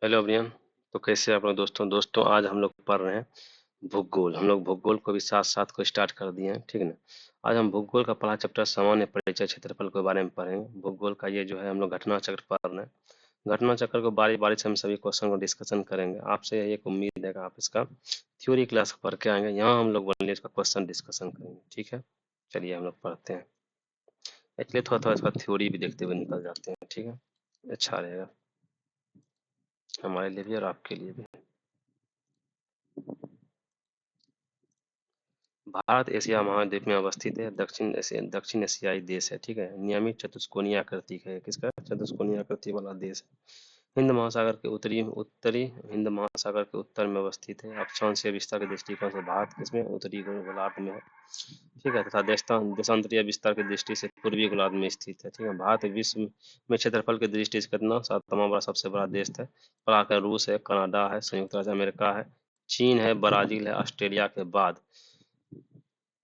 Hello अभियान। तो कैसे हैं आप लोग दोस्तों आज हम लोग पढ़ रहे हैं भूगोल। हम लोग भूगोल को भी साथ साथ को स्टार्ट कर दिए हैं, ठीक है ना। आज हम भूगोल का पहला चैप्टर सामान्य परिचय क्षेत्रफल के बारे में पढ़ेंगे। भूगोल का ये जो है हम लोग घटना चक्र पढ़ रहे हैं। घटना चक्र को बारी बारी से हम सभी क्वेश्चन को डिस्कशन करेंगे। आपसे एक उम्मीद है कि आप इसका थ्योरी क्लास पढ़ के आएंगे, यहाँ हम लोग ओनली इसका क्वेश्चन डिस्कशन करेंगे, ठीक है। चलिए हम लोग पढ़ते हैं। इसलिए थोड़ा थोड़ा इसका थ्योरी भी देखते हुए निकल जाते हैं, ठीक है। अच्छा रहेगा हमारे लिए भी और आपके लिए भी। भारत एशिया महाद्वीप में अवस्थित है। दक्षिण एशियाई देश है, ठीक है। नियमित चतुष्कोणीय आकृति है। किसका चतुष्कोणीय आकृति वाला देश है। हिंद महासागर के उत्तरी हिंद महासागर के उत्तर में अवस्थित है। अक्षांशीय विस्तार के दृष्टिकोण से भारत किसमें उत्तरी गोलार्ध में है, ठीक है। तथा देशांतरीय विस्तार की दृष्टि से पूर्वी गोलार्ध में स्थित है, ठीक है। भारत विश्व में क्षेत्रफल की दृष्टि से कितना सातवां बड़ा सबसे बड़ा देश है। पराग है रूस है, कनाडा है, संयुक्त राज्य अमेरिका है, चीन है, ब्राजील है, ऑस्ट्रेलिया के बाद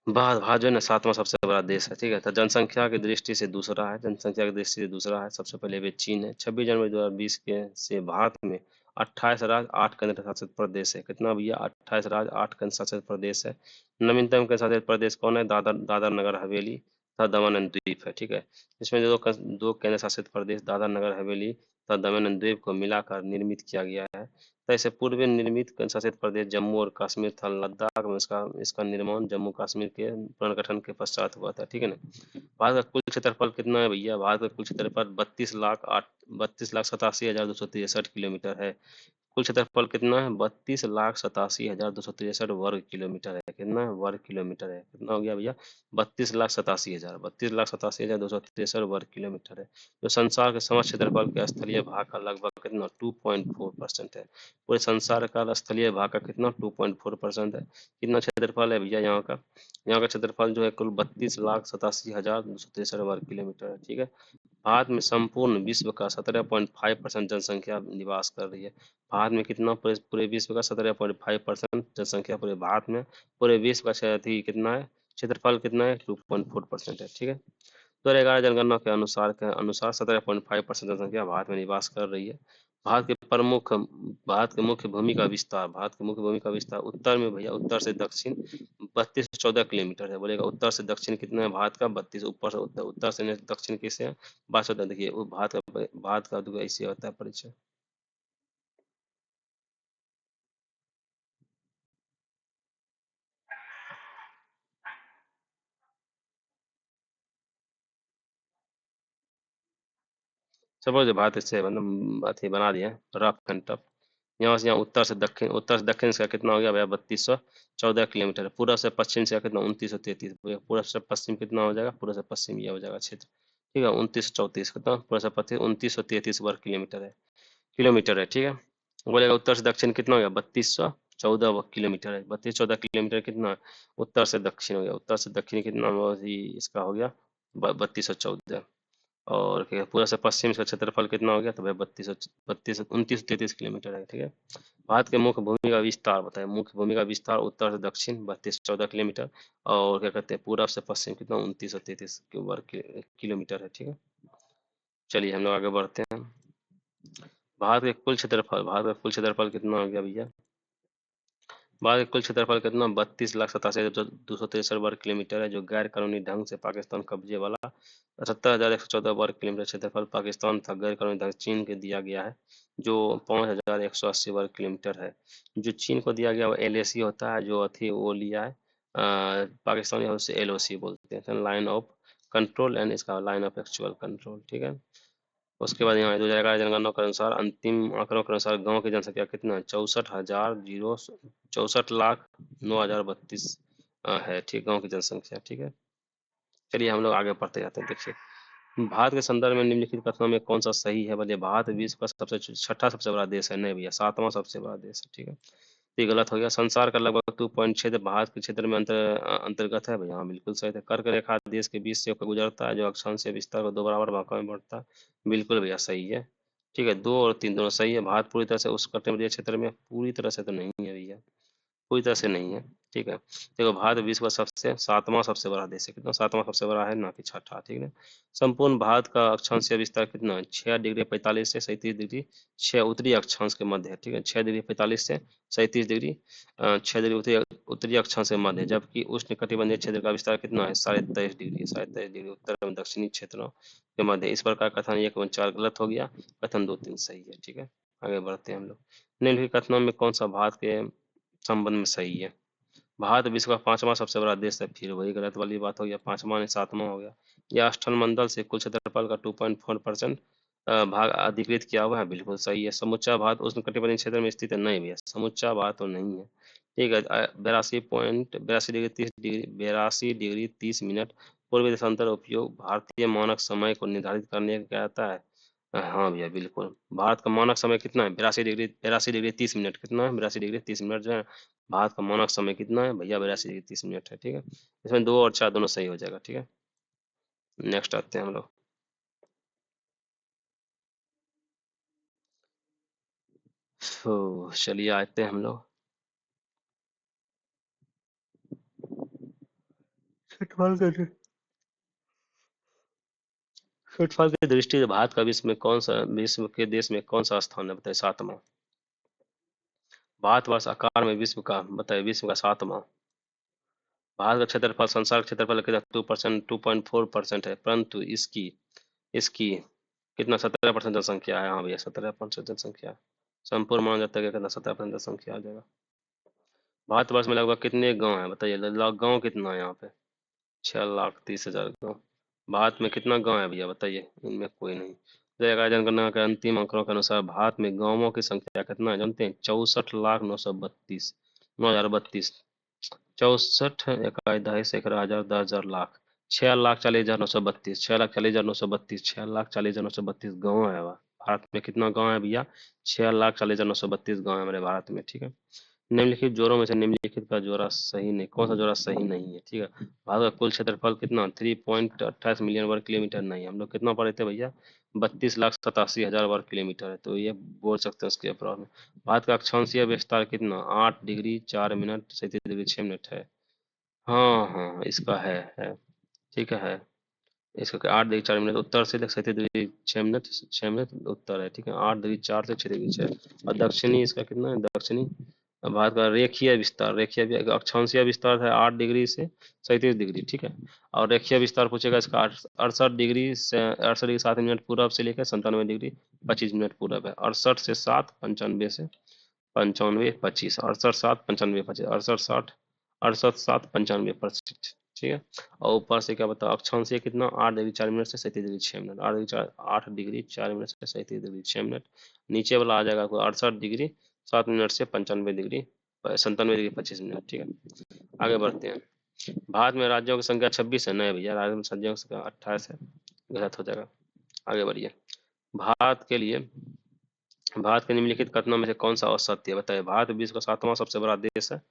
भारत जो है ना सातवां सबसे बड़ा देश है, ठीक है। तो जनसंख्या की दृष्टि से दूसरा है, जनसंख्या की दृष्टि से दूसरा है। सबसे पहले वे चीन है। 26 जनवरी 2020 के से भारत में 28 राज्य 8 केंद्र शासित प्रदेश है। कितना भैया 28 राज्य 8 केंद्र शासित प्रदेश है। नवीनतम केंद्र शासित प्रदेश कौन है, दादर दादर नगर हवेली तथा दमन एंड द्वीप है, ठीक है। इसमें दो केंद्र शासित प्रदेश दादर नगर हवेली तथा दमन एंड द्वीप को मिलाकर निर्मित किया गया है। तो इसे पूर्व निर्मित शासित प्रदेश जम्मू और कश्मीर था। लद्दाख में इसका इसका निर्माण जम्मू कश्मीर के पुनर्गठन के पश्चात हुआ था, ठीक है ना। भारत का कुल क्षेत्रफल कितना है भैया, भारत का कुल क्षेत्रफल 32,87,263 किलोमीटर है। कुल क्षेत्रफल कितना है 32,87,263 वर्ग किलोमीटर है। कितना है वर्ग किलोमीटर है, कितना हो गया भैया 32,87,263 वर्ग किलोमीटर है। जो संसार के समस्त क्षेत्रफल के स्थलीय भाग का लगभग कितना 2.4% है। पूरे संसार का स्थलीय भाग का कितना 2.4% है। कितना क्षेत्रफल है भैया यहाँ का क्षेत्रफल जो है कुल 32,87,263 वर्ग किलोमीटर है, ठीक है। भारत में संपूर्ण विश्व का 17.5% जनसंख्या निवास कर रही है। भारत में कितना पूरे विश्व का 17.5% जनसंख्या पूरे भारत में, पूरे विश्व का कितना है क्षेत्रफल कितना है 2.4% है, ठीक है। 2011 जनगणना के अनुसार 17.5% जनसंख्या भारत में निवास कर रही है। भारत के मुख्य भूमि का विस्तार उत्तर में भैया उत्तर से दक्षिण 32 से 14 किलोमीटर है। बोलेगा उत्तर से दक्षिण कितना है भारत का 32, ऊपर से उत्तर से दक्षिण किससे है 22। देखिए वो भारत का ऐसे होता है परिचय। सपोज भारत इससे मतलब अथी बना दिया रफ एंड टफ। यहाँ से यहाँ उत्तर से दक्षिण इसका कितना हो गया भैया 3214 किलोमीटर है। पूर्व से पश्चिम से कितना 2933। पूर्व से पश्चिम कितना हो जाएगा, पूर्व से पश्चिम ये हो जाएगा क्षेत्र, ठीक है। 2934 कितना पूर्व से पश्चिम 2933 वर्ग किलोमीटर है, ठीक है। बोलेगा उत्तर से दक्षिण कितना हो गया 3214 किलोमीटर है। 3214 किलोमीटर कितना उत्तर से दक्षिण हो गया। उत्तर से दक्षिण कितना इसका हो गया 3214। और क्या पूरा से पश्चिम इसका क्षेत्रफल कितना हो गया तो भाई 2933 किलोमीटर है, ठीक है। भारत के मुख्य भूमि का विस्तार बताए। मुख्य भूमि का विस्तार उत्तर से दक्षिण 3214 किलोमीटर और क्या कहते हैं पूरब से पश्चिम कितना 2933 किलोमीटर है, ठीक है। चलिए हम लोग आगे बढ़ते हैं। भारत का कुल क्षेत्रफल कितना हो गया भैया, भारत का कुल क्षेत्रफल कितना 32,87,263 वर्ग किलोमीटर है। जो गैर कानूनी ढंग से पाकिस्तान कब्जे वाला 78,114 वर्ग किलोमीटर क्षेत्रफल पाकिस्तान तथा गैर कानूनी ढंग से चीन के दिया गया है, जो 5,180 वर्ग किलोमीटर है। जो चीन को दिया गया वो LAC होता है, जो अथी वो लिया है पाकिस्तानी उसे LOC बोलते हैं, लाइन ऑफ कंट्रोल एंड इसका लाइन ऑफ एक्चुअल कंट्रोल, ठीक है। उसके बाद यहाँ 2011 जनगणना के अनुसार अंतिम आंकड़ों के अनुसार गांव की जनसंख्या कितना है 64,062 है, ठीक गांव की जनसंख्या, ठीक है। चलिए हम लोग आगे बढ़ते जाते हैं। देखिए भारत के संदर्भ में निम्नलिखित कथनों में कौन सा सही है। बोलिए भारत विश्व का सबसे छठा सबसे बड़ा देश है, नहीं भैया सातवां सबसे बड़ा देश है, ठीक है। तो ये गलत हो गया। संसार का लगभग 2.6 भारत के क्षेत्र में अंतर्गत है भैया, हाँ बिल्कुल सही है। कर्क रेखा देश के बीच से होकर गुजरता है, जो अक्षांशीय विस्तार को 2 बराबर भागों में बढ़ता है, बिल्कुल भैया सही है, ठीक है। 2 और 3 दोनों सही है। भारत पूरी तरह से उष्णकटिबंधीय क्षेत्र में पूरी तरह से तो नहीं है भैया, पूरी तरह से नहीं है, ठीक है। देखो भारत विश्व का सबसे 7वां सबसे बड़ा देश है, कितना 7वां सबसे बड़ा है, ना कि 6ठा, ठीक है। संपूर्ण भारत का अक्षांशीय विस्तार कितना है, 6 डिग्री 45 से 37 डिग्री 6 उत्तरी अक्षांश के मध्य है, ठीक है। 6 डिग्री 45 से 37 डिग्री 6 डिग्री उत्तरी अक्षांश के मध्य है, जबकि उष्ण कटिबंधीय क्षेत्र का विस्तार कितना है, 23.5 डिग्री उत्तर एवं दक्षिणी क्षेत्रों के मध्य। इस प्रकार कथन 1 एवं 4 गलत हो गया, कथन 2 3 सही है, ठीक है। आगे बढ़ते हैं हम लोग। निम्नलिखित कथनों में कौन सा भारत के संबंध में सही है। भारत विश्व का 5वां सबसे बड़ा देश है, फिर वही गलत वाली बात हो गया, 5वां नहीं 7वां हो गया। यह स्थलमंडल से कुल क्षेत्रफल का 2.4% भाग अधिकृत किया हुआ है, बिल्कुल सही है। समूचा भारत उष्णकटिबंधीय क्षेत्र में स्थित है, नहीं भैया समूचा भारत तो नहीं है, ठीक है। 82.82 डिग्री 30 मिनट पूर्वी देशांतर उपयोग भारतीय मानक समय को निर्धारित करने का कहता है। हाँ भैया बिल्कुल, भारत का मानक समय कितना है, 82 डिग्री 30 मिनट, कितना है 82 डिग्री 30 मिनट जो है भारत का मानक समय कितना है भैया, 82 डिग्री 30 मिनट है, ठीक है। इसमें 2 और 4 दोनों सही हो जाएगा, ठीक है। नेक्स्ट आते हैं हम लोग। तो चलिए आते हैं हम लोग फुटबॉल के फुटबॉल की दृष्टि से भारत का विश्व के देश में कौन सा स्थान है, बताइए 7वां। भारतवर्ष आकार में विश्व का, बताइए विश्व का 7वां। भारत का क्षेत्रफल संसार का क्षेत्रफल कितना 2.4% है, परंतु इसकी इसकी कितना 17% जनसंख्या है, हाँ भैया 17% जनसंख्या है। संपूर्ण माना जाता है कि कितना 17% जनसंख्या आ जाएगा। भारतवर्ष में लगभग कितने गांव हैं, बताइए गांव कितना है यहाँ पे, 6,30,000 गाँव। भारत में कितना गांव है भैया बताइए, इनमें कोई नहीं। जगह जनगणना के अंतिम आंकड़ों के अनुसार भारत में गांवों की संख्या कितना है जानते हैं, 64,932 64 इकाई दहाई सैकड़ा हजार 10,000 लाख 6,40,932 6,40,932 6,40,932 गाँव है वह। भारत में कितना गाँव है भैया, 6,40,932 गाँव है हमारे भारत में, ठीक है। निम्नलिखित जोड़ों में से निम्नलिखित का जोड़ा सही नहीं, कौन सा जोड़ा सही नहीं है, ठीक है। भारत का कुल क्षेत्रफल कितना 3.28 मिलियन वर्ग किलोमीटर नहीं, हम लोग कितना पढ़े थे भैया, 32,87,000 वर्ग किलोमीटर है, तो ये बोल सकते हैं उसके अप्रॉक्स में। भारत का अक्षांशीय विस्तार कितना 8 डिग्री 4 मिनट 37 डिग्री 6 मिनट है। हाँ हाँ इसका है, ठीक है। इसका 8 डिग्री 4 मिनट उत्तर से 37 डिग्री 6 मिनट उत्तर है, ठीक है। 8 डिग्री 4 से 6 डिग्री 6 और दक्षिणी इसका कितना है, दक्षिणी भारत का रेखीय अक्षांशीय विस्तार है 8 डिग्री से 37 डिग्री, ठीक है। और रेखीय विस्तार पूछेगा इसका 68 डिग्री 7 मिनट पूरब से लेकर 97 डिग्री 25 मिनट पूरब है। 68 से 7 95 से 95 25 68 7 95 25 68 7 95 25, ठीक है। और ऊपर से क्या बताओ अक्षांशीय कितना 8 डिग्री 4 मिनट से 37 डिग्री 6 मिनट 8 डिग्री 4 मिनट से 37 डिग्री 6 मिनट। नीचे वाला आ जाएगा आपको 68 डिग्री 7 मिनट से 95 डिग्री 97 डिग्री 25 मिनट, ठीक है। आगे बढ़ते हैं। भारत में राज्यों की संख्या 26 है, नहीं भैया राज्य में राज्यों की संख्या 28 है, गलत हो जाएगा। आगे बढ़िए। भारत के लिए भारत के निम्नलिखित कथनों में से कौन सा असत्य है, बताइए। भारत विश्व का 7वां सबसे बड़ा देश है,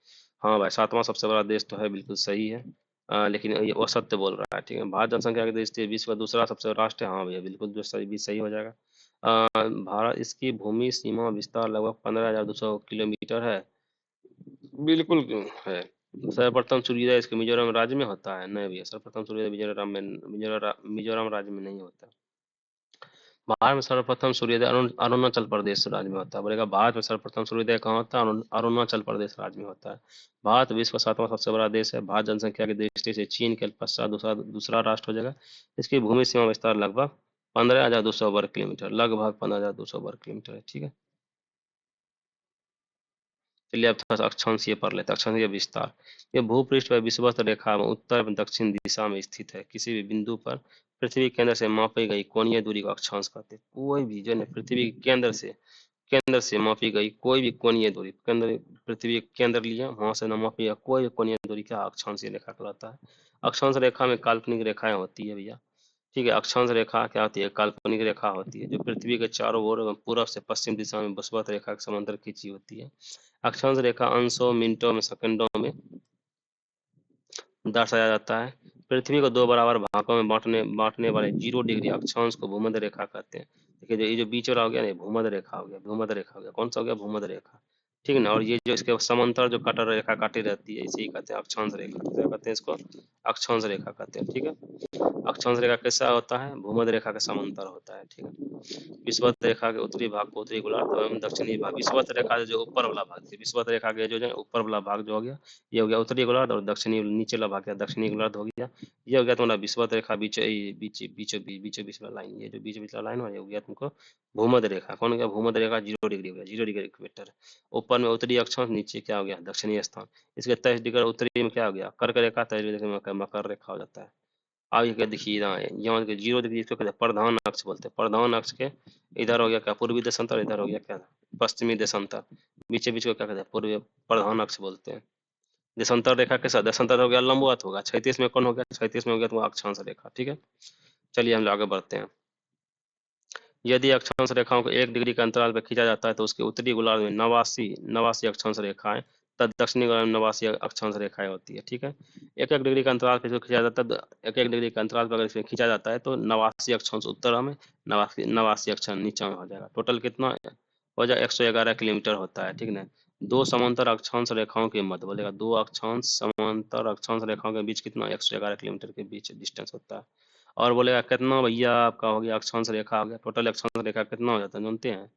हाँ भाई 7वां सबसे बड़ा देश तो है, बिल्कुल सही है। लेकिन ये असत्य बोल रहा है, ठीक है। भारत जनसंख्या की दृष्टि से विश्व का दूसरा सबसे बड़ा राष्ट्र है, हाँ भैया बिल्कुल दूसरा भी सही हो जाएगा। भारत इसकी भूमि सीमा विस्तार लगभग 15,200 किलोमीटर है, बिल्कुल है। सर्वप्रथम सूर्योदय इसके मिजोरम राज्य में होता है, नहीं भैया सर्वप्रथम सूर्योदय मिजोरम राज्य में नहीं होता। भारत में सर्वप्रथम सूर्योदय अरुणाचल प्रदेश राज्य में होता है, बोलेगा भारत में सर्वप्रथम सूर्योदय कहाँ होता है, अरुणाचल प्रदेश राज्य में होता है। भारत विश्व का 7वां सबसे बड़ा देश है, भारत जनसंख्या की दृष्टि से चीन के पश्चात दूसरा दूसरा राष्ट्र हो जाएगा। इसकी भूमि सीमा विस्तार लगभग 15,200 वर्ग किलोमीटर, लगभग 15,200 वर्ग किलोमीटर है, ठीक है। चलिए अब थोड़ा सा अक्षांशीय पढ़ लेते हैं, अक्षांशीय विस्तार। ये भूपृष्ठ पर विषुवत रेखा में उत्तर एवं दक्षिण दिशा में स्थित है, किसी भी बिंदु पर पृथ्वी के केंद्र से मापी गई कोणीय दूरी को अक्षांश कहते हैं। कोई भी जो है पृथ्वी के केंद्र से मापी गई कोई भी कोणीय दूरी, केंद्र पृथ्वी के केंद्र लिया वहां से न मापी गई कोई भी कोणीय दूरी का अक्षांशीय रेखा कहलाता है। अक्षांश रेखा में काल्पनिक रेखाएं होती है भैया, ठीक है। अक्षांश रेखा क्या होती है, काल्पनिक रेखा होती है जो पृथ्वी के चारों ओर एवं पूर्व से पश्चिम दिशा में वसुवत रेखा के समांतर खींची होती है। अक्षांश रेखा अंशों मिनटों में सेकंडों में दर्शाया जाता है। पृथ्वी को 2 बराबर भागों में बांटने बांटने वाले 0 डिग्री अक्षांश को भूमध्य रेखा कहते हैं। देखिए जो ये जो बीच वाला हो गया ना भूमध्य रेखा हो गया, भूमध्य रेखा हो गया, कौन सा हो गया भूमध्य रेखा। ठीक है ना। और ये जो इसके समांतर जो कटर रेखा काटी रहती है इसी कहते हैं अक्षांश रेखा, क्या कहते हैं इसको, अक्षांश रेखा कहते हैं। ठीक है, अक्षांश रेखा कैसा होता है, भूमध्य रेखा के समांतर होता है। ठीक है, विषुवत रेखा के उत्तरी भाग को उत्तरी गोलार्ध एवं दक्षिणी भाग, विषुवत रेखा जो ऊपर वाला भाग है, विषुवत रेखा के जो है ऊपर वाला भाग जो हो गया ये हो गया उत्तरी गोलार्ध, और दक्षिणी नीचे वाला भाग क्या दक्षिणी गोलार्ध हो गया। ये हो गया तुम्हारा विषुवत रेखा बीच बीचों बीच वाला लाइन, ये जो बीच बीच वाला लाइन है ये हो गया तुमको भूमध्य रेखा। कौन हो गया, भूमध्य रेखा 0 डिग्री हो गया, 0 डिग्री इक्वेटर। ऊपर में उत्तरी अक्षांश, नीचे क्या हो गया दक्षिणी स्थान। इसके 23 डिग्री उत्तरी में क्या हो गया कर्क रेखा, 23 डिग्री में मकर रेखा हो जाता है। अब ये क्या देखिए ना, यहाँ के 0 डिग्री इसको कहते हैं प्रधान अक्ष बोलते हैं। प्रधान अक्ष के इधर हो गया क्या पूर्वी देशांतर, इधर हो गया क्या पश्चिमी देशांतर, बीचे बीच को क्या कहते हैं पूर्वी प्रधान अक्ष बोलते हैं। देशांतर रेखा के साथ देशांतर हो गया लंबवत होगा, 36 में कौन हो गया, 36 में हो गया तो अक्षांश रेखा। ठीक है, चलिए हम लोग आगे बढ़ते हैं। यदि अक्षांश रेखाओं को 1 डिग्री के अंतराल पर खींचा जाता है तो उसके उत्तरी गोलार्ध में नवासी नवासी अक्षांश रेखाएं तथा दक्षिणी गोलार्ध में नवासी अक्षांश रेखाएं होती है। ठीक है, 1-1 डिग्री का अंतराल पर इसको खींचा जाता है, 1-1 डिग्री का अंतराल पर अगर इसमें खींचा जाता है तो नवासी अक्षांश उत्तर में, नवासी नवासी अक्षांश नीचे में हो जाएगा। टोटल कितना हो जाएगा, 111 किलोमीटर होता है। ठीक है ना, दो समांतर अक्षांश रेखाओं के मध्य बोलेगा, दो अक्षांश समांतर अक्षांश रेखाओं के बीच कितना 111 किलोमीटर के बीच डिस्टेंस होता है। और बोलेगा कितना भैया आपका हो गया अक्षांश रेखा हो गया, टोटल अक्षांश रेखा कितना हो जाता है जानते हैं,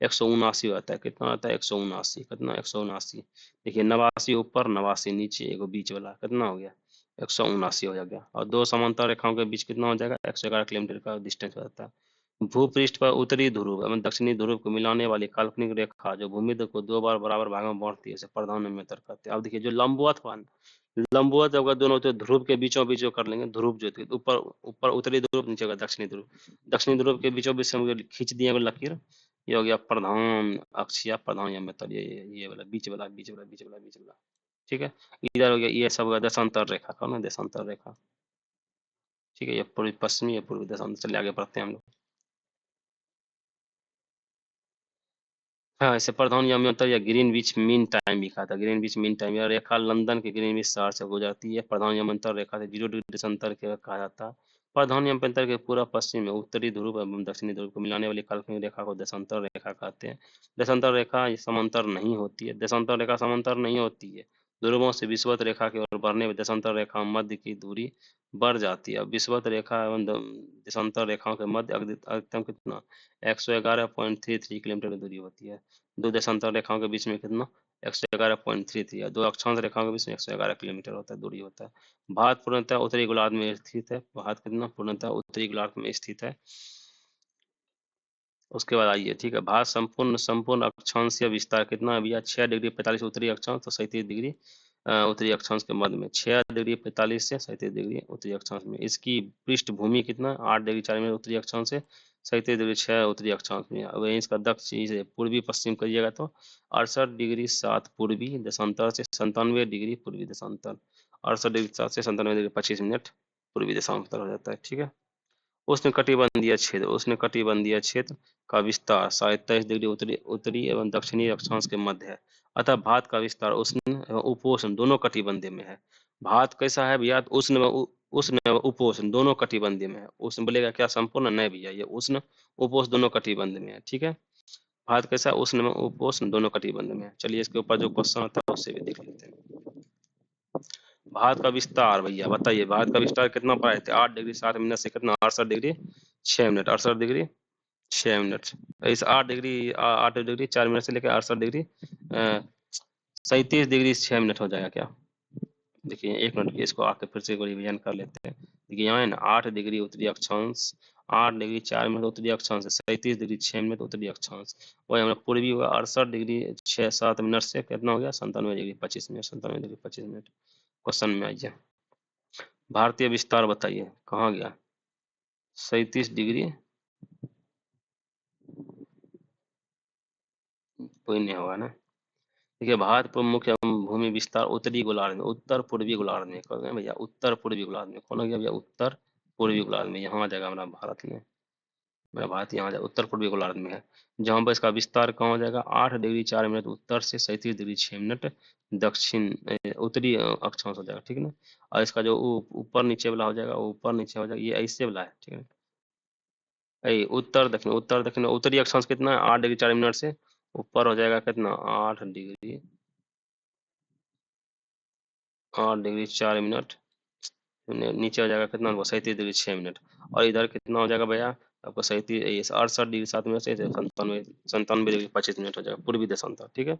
179 होता है। कितना होता है 179, कितना 179। देखिए 89 ऊपर 89 नीचे, एगो बीच वाला कितना हो गया 179 हो गया। और दो समांतर रेखाओं के बीच कितना हो जाएगा 111 किलोमीटर का डिस्टेंस हो जाता है। भूपृष्ठ पर उत्तरी ध्रुव एवं दक्षिणी ध्रुव को मिलाने वाली काल्पनिक रेखा जो भूमध्य को दो बार बराबर भागों में बांटती है इसे प्रधान में कहते हैं। अब देखिए जो लंबवत हुआ, लंबवत अगर दोनों तो ध्रुव के बीचों बीच जो कर लेंगे, ध्रुव जो ऊपर ऊपर उत्तरी ध्रुव, नीचे होगा दक्षिणी ध्रुव, दक्षिणी ध्रुव के बीचों बीच से हम खींच दिए लकीर, ये हो गया प्रधान अक्ष या प्रधान या मतलब ये वाला बीच वाला बीच वाला बीच वाला बीच वाला। ठीक है, इधर हो गया ये सब हो गया देशांतर रेखा, कौन है देशांतर रेखा। ठीक है, ये पूर्वी पश्चिमी या पूर्वी देशांतर। चलिए आगे बढ़ते हैं हम लोग। हाँ, इसे प्रधान या अंतर या ग्रीनविच मीन टाइम भी कहा था। ग्रीनविच मीन टाइम यह रेखा लंदन के ग्रीनविच शहर से गुजरती है। प्रधान या अंतर रेखा से 0 डिग्री देशांतर के कहा जाता है। प्रधान या अंतर के पूरा पश्चिम में उत्तरी ध्रुव एवं दक्षिणी ध्रुव को मिलाने वाली काल्पनिक रेखा को देशांतर रेखा कहते हैं। देशांतर रेखा समांतर नहीं होती है, देशांतर रेखा समांतर नहीं होती है। ध्रुवों से विषुवत रेखा की ओर बढ़ने में देशांतर रेखा मध्य की दूरी बढ़ जाती है। विषुवत रेखा एवं देशांतर रेखाओं के मध्य अधिकतम कितना 111.33 किलोमीटर की दूरी होती है। दो देशांतर रेखाओं के बीच में कितना 111.33 है। दो अक्षांश रेखाओं के बीच में 111 किलोमीटर होता है दूरी होता है। भारत पूर्णतः उत्तरी गोलार्ध में स्थित है। भारत कितना पूर्णतः उत्तरी गोलार्ध में स्थित है। उसके बाद आइए, ठीक है, भारत संपूर्ण संपूर्ण अक्षांशीय विस्तार कितना है भैया 6 डिग्री 45 उत्तरी अक्षांश तो 37 डिग्री उत्तरी अक्षांश के मध्य में, 6 डिग्री 45 से 37 डिग्री उत्तरी अक्षांश में। इसकी पृष्ठभूमि कितना 8 डिग्री 4 मिनट उत्तरी अक्षांश से 37 डिग्री 6 उत्तरी अक्षांश में। अब इसका दक्षिण से पूर्वी पश्चिम करिएगा तो 68 डिग्री 7 पूर्वी देशांतर से 97 डिग्री पूर्वी देशांतर, 68 डिग्री 7 से 97 डिग्री 25 मिनट पूर्वी देशांतर हो जाता है। ठीक है, उष्णकटिबंधीय क्षेत्र का विस्तार 23.5 डिग्री उत्तरी उत्तरी एवं दक्षिणी अक्षांश के मध्य है। अतः भारत का विस्तार उष्ण एवं उपोष्ण दोनों कटिबंधीय में है। भारत कैसा है भैया, उष्ण एवं उपोष्ण दोनों कटिबंधीय में है। उष्ण बोलेगा क्या संपूर्ण, नहीं भैया ये उष्ण उपोष्ण दोनों कटिबंध में है। ठीक है, भारत कैसा उष्ण एवं उपोष्ण दोनों कटिबंध में है। चलिए इसके ऊपर जो क्वेश्चन आता है उससे भी देख लेते हैं। भारत का विस्तार भैया बताइए, भारत का विस्तार कितना पाए थे 8 डिग्री 7 मिनट से कितना 68 डिग्री 6 मिनट, 68 डिग्री 6 मिनट। इस 8 डिग्री 4 मिनट से लेकर 68 डिग्री 37 डिग्री 6 मिनट हो जाएगा क्या। देखिए 1 मिनट की इसको आके फिर से रिविजन कर लेते हैं। देखिए यहाँ है ना 8 डिग्री उत्तरी अक्षांश, 8 डिग्री 4 मिनट उत्तरी अक्षांश से 37 डिग्री 6 मिनट उत्तरी अक्षांश, वही हमारा पूर्वी होगा 68 डिग्री 6 7 मिनट से कितना हो गया 97 degree 25 minute, 97 degree 25 minute. Question में आइए, भारतीय विस्तार बताइए कहाँ गया 37 डिग्री, कोई नहीं होगा ना। देखिए भारत पर मुख्य भूमि विस्तार उत्तरी गोलार्ध में, उत्तर पूर्वी गोलार्ध में कौन है भैया, उत्तर पूर्वी गोलार्ध में कौन हो गया भैया उत्तर पूर्वी गोलार्ध में, यहाँ आ जाएगा हमारा भारत में, मेरा भारत यहाँ आ जाएगा उत्तर पूर्वी गोलार्ध में है। जहाँ पर इसका विस्तार कहाँ हो जाएगा 8 डिग्री 4 मिनट उत्तर से 37 डिग्री 6 मिनट दक्षिण उत्तरी अक्षांश हो जाएगा। ठीक है ना, और इसका जो ऊपर नीचे वाला हो जाएगा ऊपर नीचे हो जाएगा ये ऐसे वाला है। ठीक है, उत्तर दक्षिण उत्तरी अक्षांश कितना है 8 डिग्री 4 मिनट से ऊपर हो जाएगा कितना 8 डिग्री, 8 डिग्री 4 मिनट, नीचे हो जाएगा कितना 37 डिग्री 6 मिनट, और इधर कितना हो जाएगा भैया आपको 68 डिग्री 7 मिनट से 97 डिग्री 25 मिनट हो जाएगा पूर्वी देशांतर। ठीक है।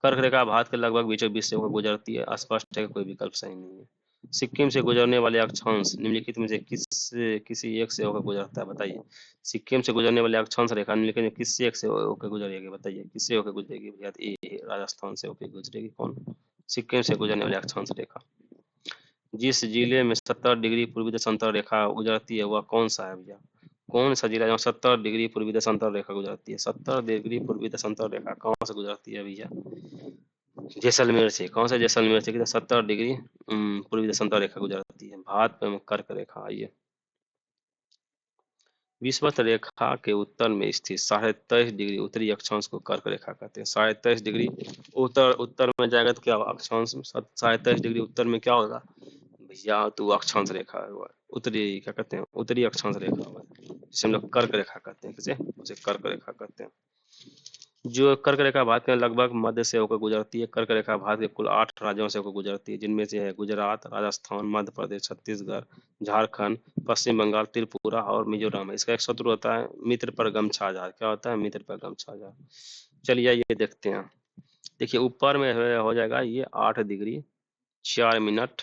कर्क रेखा भारत के लगभग बीचों बीच से होकर गुजरती है, स्पष्ट है कि कोई विकल्प सही नहीं है। सिक्किम से गुजरने वाले अक्षांश निम्नलिखित में से किसी एक से होकर गुजरता है, बताइए। सिक्किम से गुजरने वाले अक्षांश रेखा निम्नलिखित में किससे एक से होकर गुजरेगी, बताइए किससे होकर गुजरेगी भैया। ये राजस्थान से होकर गुजरेगी। कौन? सिक्किम से गुजरने वाले अक्षांश रेखा। जिस जिले में 70 डिग्री पूर्वी देशांतर रेखा गुजरती है वह कौन सा है भैया? कौन सा जिला जहाँ 70 डिग्री पूर्वी देशांतर रेखा गुजरती है? 70 डिग्री पूर्वी देशांतर रेखा कहाँ से गुजरती है भैया? जैसलमेर से। कौन सा? जैसलमेर से। कितना? 70 डिग्री पूर्वी देशांतर रेखा गुजरती है। भारत में कर्क रेखा। आइए, विषुवत रेखा के उत्तर में स्थित 23.5 डिग्री उत्तरी अक्षांश को कर्क रेखा कहते हैं। 23.5 डिग्री उत्तर उत्तर में जाएगा तो क्या होगा? अक्षांश में 23.5 डिग्री उत्तर में क्या होगा भैया? तो अक्षांश रेखा हुआ, उत्तरी क्या कहते हैं? उत्तरी अक्षांश रेखा हुआ, जिसे हम लोग कर्क रेखा कहते हैं। किसे? उसे कर्क रेखा कहते हैं। जो कर्क रेखा भारत के लगभग मध्य से होकर गुजरती है। कर्क रेखा भारत के कुल 8 राज्यों से होकर गुजरती है, जिनमें से है गुजरात, राजस्थान, मध्य प्रदेश, छत्तीसगढ़, झारखंड, पश्चिम बंगाल, त्रिपुरा और मिजोरम है। इसका एक सूत्र होता है मित्र पर गमछाझार। क्या होता है? मित्र पर गमछाझार। चलिए ये देखते हैं। देखिए ऊपर में हो जाएगा ये 8 डिग्री 4 मिनट,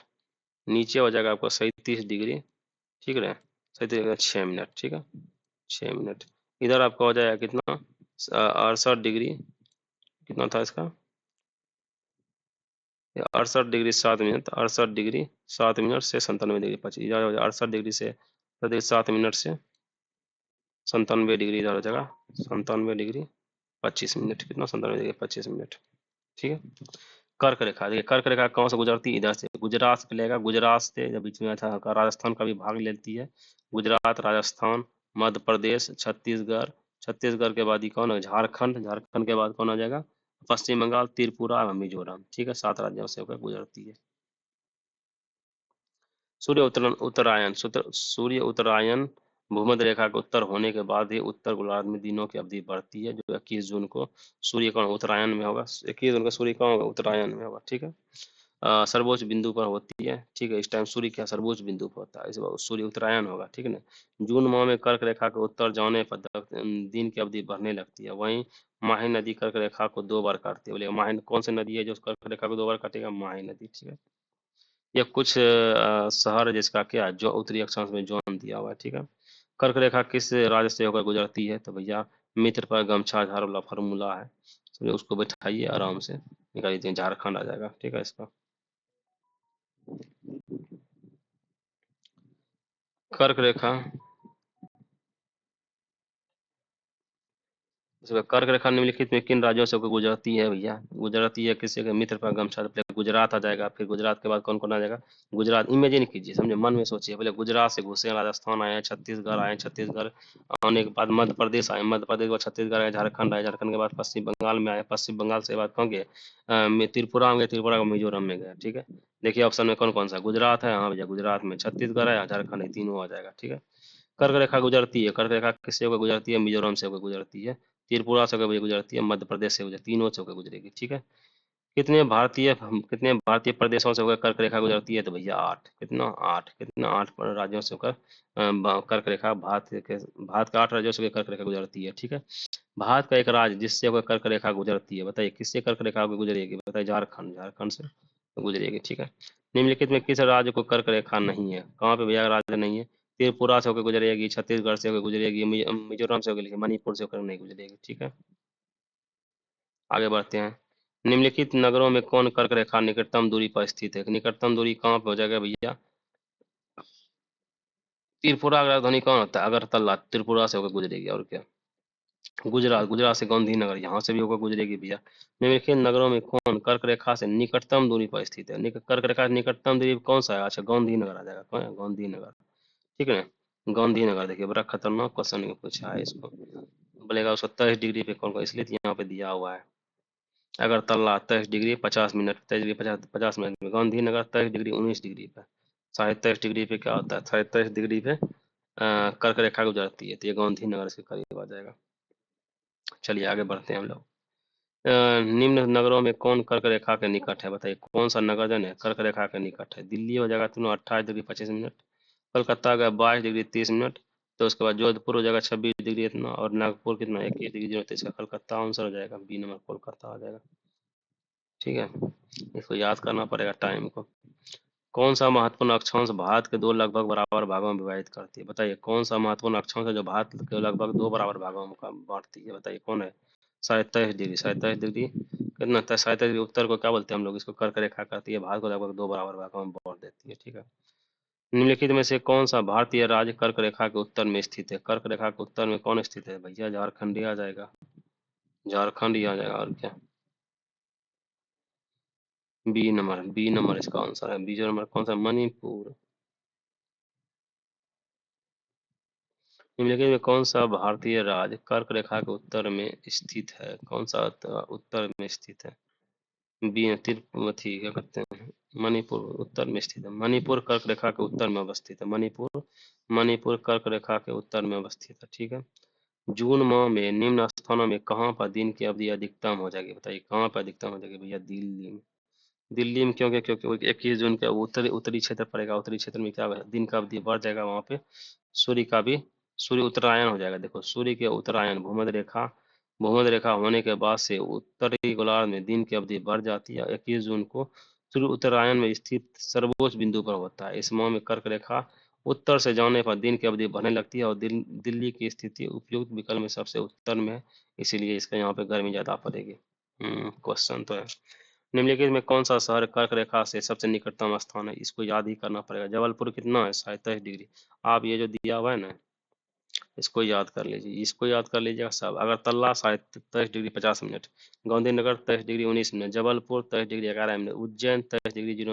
नीचे हो जाएगा आपको 37 डिग्री, ठीक है, 37 डिग्री 6 मिनट, ठीक है, 6 मिनट। इधर आपका हो जाएगा कितना 68 डिग्री, कितना था इसका 68 डिग्री 7 मिनट, 68 डिग्री 7 मिनट से 97 डिग्री 25, इधर हो जाएगा 68 डिग्री से 7 मिनट से 97 डिग्री, इधर हो जाएगा 97 डिग्री 25 मिनट, कितना 97 डिग्री 25 मिनट, ठीक है। कर्क रेखा, देखिए कर्क रेखा कहाँ से गुजरती है? इधर से गुजरात से लेगा, गुजरात से जब बीच में अच्छा राजस्थान का भी भाग लेती है। गुजरात, राजस्थान, मध्य प्रदेश, छत्तीसगढ़, छत्तीसगढ़ के बाद ही कौन है? झारखंड, झारखंड के बाद कौन आ जाएगा? पश्चिम बंगाल, त्रिपुरा और मिजोरम, ठीक है, 7 राज्यों से होकर गुजरती है। सूर्य उत्तरायण भूमध्य रेखा के उत्तर होने के बाद ही उत्तर गोलार्ध में दिनों की अवधि बढ़ती है, जो 21 जून को सूर्य कौन उत्तरायण में होगा। 21 जून को सूर्य कौन होगा? उत्तरायण में होगा, ठीक है। सर्वोच्च बिंदु पर होती है, ठीक है। इस टाइम सूर्य क्या सर्वोच्च बिंदु पर होता है, इस बार सूर्य उत्तरायण होगा, ठीक है ना। जून माह में कर्क रेखा के उत्तर जाने पर दिन की अवधि बढ़ने लगती है। वहीं माही नदी कर्क रेखा को 2 बार काटती है। बोले माही कौन सी नदी है जो कर्क रेखा को 2 बार काटेगा? माही नदी, ठीक है। या कुछ शहर जिसका क्या जो उत्तरी अक्षांश में जोन दिया हुआ है, ठीक है। कर्क रेखा किस राज्य से होकर गुजरती है? तो भैया मित्र पर गमछा झार वाला फॉर्मूला है, तो उसको बैठाइए आराम से निकाल दीजिए, झारखंड आ जाएगा, ठीक है। इसका कर्क रेखा, इसमें कर्क रेखा निम्नलिखित में किन राज्यों से होकर गुजरती है भैया? गुजरती है किसी के मित्र पर गमछा, पहले गुजरात आ जाएगा, फिर गुजरात के बाद कौन कौन आ जाएगा? गुजरात, इमेजिन कीजिए, समझे, मन में सोचिए, पहले गुजरात से घुसे राजस्थान आए, छत्तीसगढ़ आए, छत्तीसगढ़ आने के बाद मध्य प्रदेश आए, मध्य प्रदेश के बाद छत्तीसगढ़ आए, झारखंड आए, झारखंड के बाद पश्चिम बंगाल में आए, पश्चिम बंगाल से बाद कहाँ गए? त्रिपुरा में गए, त्रिपुरा का मिजोरम में गए, ठीक है। देखिए ऑप्शन में कौन कौन सा गुजरात है? हाँ भैया गुजरात में, छत्तीसगढ़ है, झारखंड है, तीनों आ जाएगा, ठीक है। कर्क रेखा गुजरती है, कर्क रेखा किससे होकर गुजरती है? मिजोरम से होकर गुजरती है, त्रिपुरा से होकर गुजरती है, मध्य प्रदेश से गुजरती है, तीनों से होकर गुजरेगी, ठीक है। कितने भारतीय प्रदेशों से होकर कर्क रेखा गुजरती है? तो भैया 8। कितना? 8। कितना? 8 राज्यों से होकर कर्क रेखा भारत के 8 राज्यों से होकर कर्क रेखा गुजरती है, ठीक है। भारत का एक राज्य जिससे होकर कर्क रेखा गुजरती है, बताइए किससे कर्क रेखा होकर गुजरेगी? बताइए झारखंड, झारखंड से गुजरेगी, ठीक है। निम्नलिखित में किस राज्य को कर्क रेखा नहीं है? कहाँ पे भैया राज्य नहीं है? त्रिपुरा से होकर गुजरेगी, छत्तीसगढ़ से होकर गुजरेगी, मिजोरम से होकर, मणिपुर से होकर नहीं गुजरेगी, ठीक है। आगे बढ़ते हैं। निम्नलिखित नगरों में कौन कर्क रेखा निकटतम दूरी पर स्थित है? निकटतम दूरी कहाँ पे हो जाएगा भैया? त्रिपुरा का राजधानी कौन होता है? अगरतला, त्रिपुरा से होकर गुजरेगी, और क्या? गुजरात, गुजरात से गांधीनगर, यहाँ से भी होकर गुजरेगी भैया। निम्नलिखित नगरों में कौन कर्क रेखा से निकटतम दूरी पर स्थित है? कर्क रेखा से निकटतम दूरी कौन सा है? अच्छा गांधीनगर आ जाएगा, कौन है? गांधीनगर, ठीक है ना। गांधीनगर देखिए बड़ा खतरनाक क्वेश्चन पूछा है इसको, बोलेगा 27 डिग्री पे कौन कौन, इसलिए तो यहाँ पे दिया हुआ है। Agartala 23 degree 50 minute, 23 degree 50 minute में। गांधीनगर 23 डिग्री 19 डिग्री पे। 27 डिग्री पे क्या होता है? 27 डिग्री पे कर्क रेखा गुजरती है, तो ये गांधीनगर के करीब आ जाएगा। चलिए आगे बढ़ते हैं हम लोग। निम्न नगरों में कौन कर्क रेखा के निकट है? बताइए कौन सा नगर जो है कर्क रेखा के निकट है? दिल्ली हो जाएगा तुम्हें 28 डिग्री 25 मिनट, कलकत्ता का 22 डिग्री 30 मिनट, तो उसके बाद जोधपुर हो जाएगा 26 डिग्री इतना, और नागपुर कितना 21 डिग्री 0 इसका कलकत्ता आंसर हो जाएगा, बी नंबर कोलकाता आ जाएगा। ठीक है, इसको याद करना पड़ेगा टाइम को। कौन सा महत्वपूर्ण अक्षांश भारत के दो लगभग बराबर भागों में विभाजित करती है? बताइए कौन सा महत्वपूर्ण अक्षांश है जो भारत के लगभग दो बराबर भागों में बांटती है? बताइए कौन है? 27 डिग्री, 27 डिग्री कितना था? 27 डिग्री उत्तर को क्या बोलते हैं हम लोग? इसको कर्क रेखा कहती है, भारत को लगभग दो बराबर भागों में बांट देती है। ठीक है, निम्नलिखित में से कौन सा भारतीय राज्य कर्क रेखा के उत्तर में स्थित है? कर्क रेखा के उत्तर में कौन स्थित है भैया? झारखंड ही आ जाएगा, झारखंड ही आ जाएगा, और क्या? बी नंबर, बी नंबर इसका आंसर है। बीजो नंबर कौन सा? मणिपुर। निम्नलिखित में कौन सा भारतीय राज्य कर्क रेखा के उत्तर में स्थित है? कौन सा उत्तर में स्थित है? बी तिरुपति, क्या कहते हैं, मणिपुर उत्तर में स्थित है। मणिपुर कर्क रेखा के उत्तर में अवस्थित है। मणिपुर, मणिपुर कर्क रेखा के उत्तर में अवस्थित है। ठीक है, जून माह में निम्न स्थानों में कहाँ पर दिन की अवधि अधिकतम हो जाएगी? बताइए कहाँ पर अधिकतम हो जाएगी भैया? दिल्ली में। दिल्ली में क्योंकि क्योंकि 21 जून का उत्तरी उत्तरी क्षेत्र पड़ेगा, उत्तरी क्षेत्र में क्या है? दिन का अवधि बढ़ जाएगा, वहाँ पे सूर्य का भी सूर्य उत्तरायण हो जाएगा। देखो सूर्य के उत्तरायण भूमध्य रेखा होने के बाद से उत्तरी गोलार्ध में दिन की अवधि बढ़ जाती है। 21 जून को सूर्य उत्तरायण में स्थित सर्वोच्च बिंदु पर होता है। इस माह में कर्क रेखा उत्तर से जाने पर दिन की अवधि बढ़ने लगती है, और दिल्ली की स्थिति उपयुक्त विकल्प में सबसे उत्तर में है, इसीलिए इसका यहाँ पे गर्मी ज्यादा पड़ेगी। क्वेश्चन तो है। निम्नलिखित में कौन सा शहर कर्क रेखा से सबसे निकटतम स्थान है? इसको याद ही करना पड़ेगा। जबलपुर कितना है? 27 डिग्री। आप ये जो दिया हुआ है ना, इसको याद कर लीजिए, इसको याद कर लीजिएगा सब। Agartala 27 degree 50 minute, Gandhinagar 23 degree 19 minute, Jabalpur 23 degree 11 minute, Ujjain 23 degree